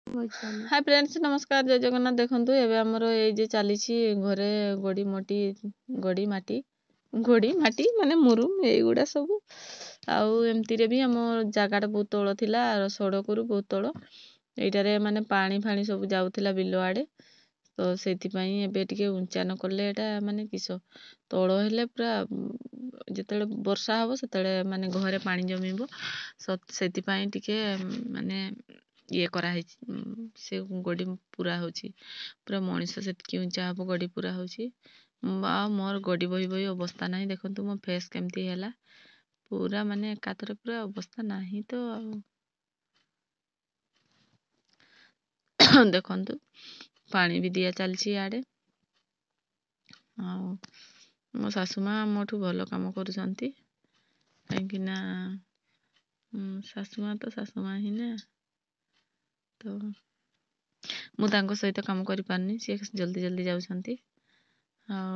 Hi friends नमस्कार जय जगन्नाथ देखंतु एबे हमर ए जे चलीछि घरे गड़ी माटी माने मुरुम एगुड़ा सब आउ एमती रे भी हम जागाटा बहुत तଳ थिला सड़करू बहुत तଳ एइटारे माने पानी फाणी सब जाउथिला बिलो आड़े तो सेति पई एबे टिके उंचा न करले एटा माने किस तଳ हेले पूरा जेतेले वर्षा हबो सेतेले माने घरे पानी जमिबो सेति पई टिके माने ये करा है से गड़ी पूरा होची पूरा मनीष सेतकी उंचा हबो गड़ी पूरा होची मोर गड़ी बही बही अवस्था नहीं देखंतु मो फेस केमती हैला पूरा माने एकातरे पूरा अवस्था नहीं तो देखंतु पानी भी दिया चलची आड़े मो सासू माँ मोठू भल काम करूछंती काहेकि ना सासू माँ तो सासू माँ ही ना तो मु तांको सहित काम करि पारनी से जल्दी जल्दी जाउछंती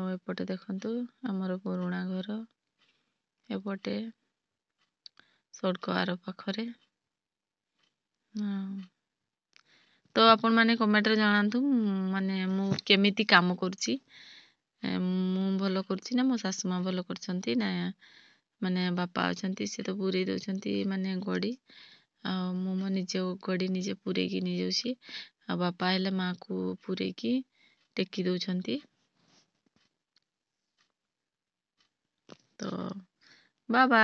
एपटे देखंतु हमर पुरुणा घर एपटे सड़क आर पाखरे तो आपण माने कमेंट रे जणांतु माने मु केमिति काम करछि मु भलो करछि ना मो सासू माँ भलो करछंती ना माने बापा अछंती से तो पूरी दउछंती माने गड़ी मु मो निजे गड़ी निजे पूरे की नि जाउछि बापा हेले माँ को पूरे की टेकी दउछंती तो बाबा।